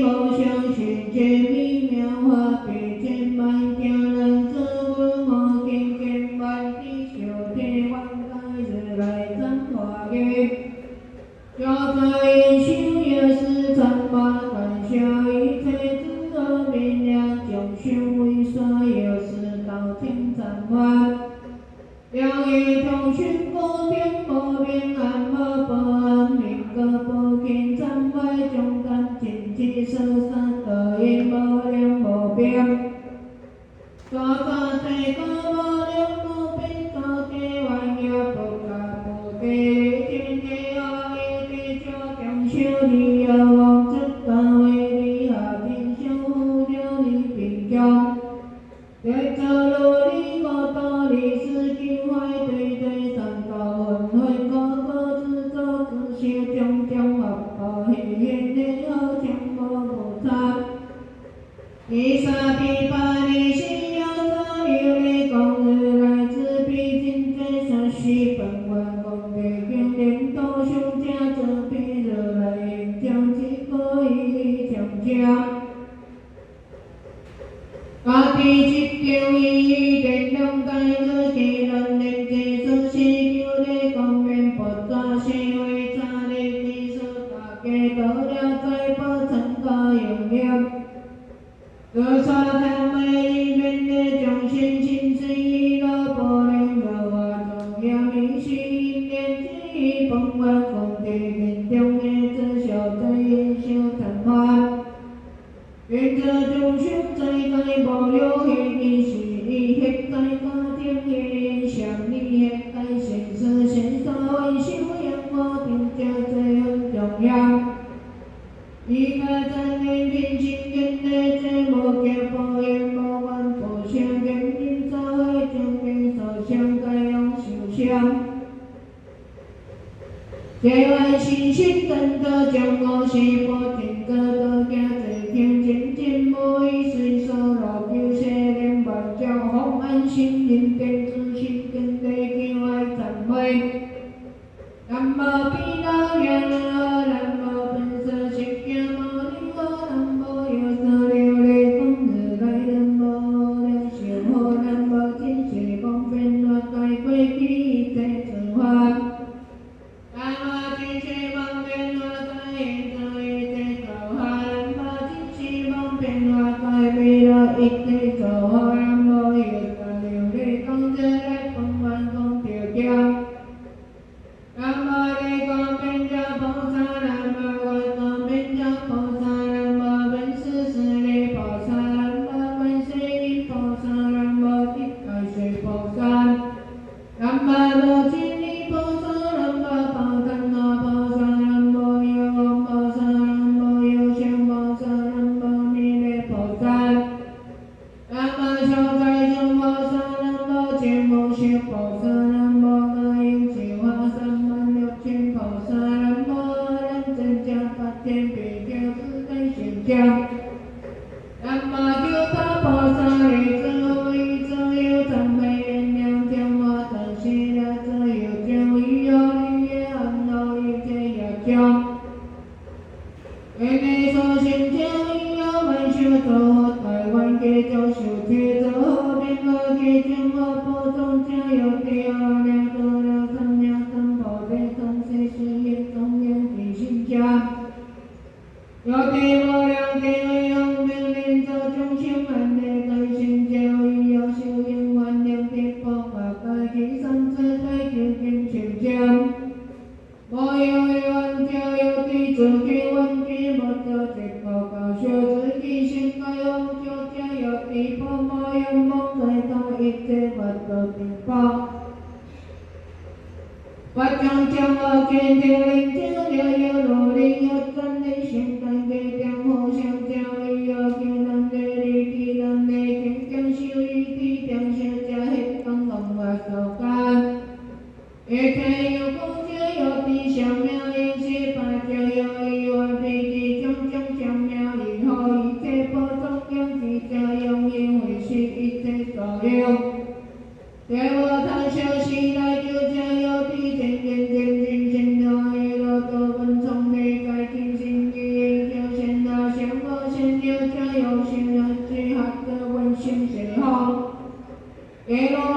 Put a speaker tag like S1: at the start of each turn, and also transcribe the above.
S1: 无相寻见美妙花别千万惊人之物无见见万地小天万代日来真华月，要在因修也是参巴感谢一切之恶明亮将修为杀也是道天参欢。良业同寻无边无边安无保安明个不见参外中丹尽其色三得因无量无边，大大地个无量无边大地万业不可不地天地阿弥地教将修利有王之大为利下天修护了利并教。在这罗里个道理是经怀对对三高混会个个自造自修种种合合黑黑的好强无不差。第三第八第四有三六的公日来自必经在三十本万公的经连都兄家这批日来应将几个一将将。家己即叫伊电动大子技能连接出四九的光明佛扎社会查理技术大家到了再不成个永远。各沙滩美里面的众生心是一个波浪个话中央明是一念之一崩万风地面中的这小在因修谈话。愿这众生在该无有黑的是以黑在家庭的想你黑在现实现社会修养我定价最很重要。一个真理平心跟的这无叫不言无完不相跟因社会中间所相该用修想。这位心心等的将我是不停个都家在天渐渐无以随手落丢些连万叫红安心灵电子心跟的叫爱赞美。南无毗卢遮那南无本师释迦牟尼佛南无有色琉璃光如来南无量寿佛南无金色光遍若盖归彼一切诸法。南无金色方便若盖因诸一切诸法南无金色方便若盖彼若一切诸法南无有色琉璃光如来风万光调教。南无地光遍照菩萨南无观光遍照菩萨南无本师释利菩萨南无观世音菩萨南无地盖水菩萨南无无尽力菩萨南无宝坛那菩萨南无有王菩萨南无有相菩萨南无弥勒菩萨南无小在众菩萨南无见无修菩萨南无阿应净化36000菩萨南无阿难增加8天比丘自在显教。南无九塔菩萨利智慧智有赞美原谅将我等息了智有将于有利也安乐一切有将。愿你所行将于有万修作台湾给教修贴着后面和给将我不中将有第二两多了三两三宝贝同谁是业中央地心家。有地无量地为红命令着众生安乐在心教育有修行万良地方法该其三次该究竟修将。无有愿教有地自己问题无得结果高修自己先该往就家有地方无有梦在当一切法的地方。法将将我见定令教了有努力有真理心感给将互相教育有技能的力技能的经将修一地将修加黑刚刚我手干。一切有功就有地相妙因是法就有一万比地种种相妙以后一切不中央地就用因为是一切所有。在我谈修习来就将有地渐渐渐渐渐有一个多分从的先有者有心人之合的温馨最好。耶罗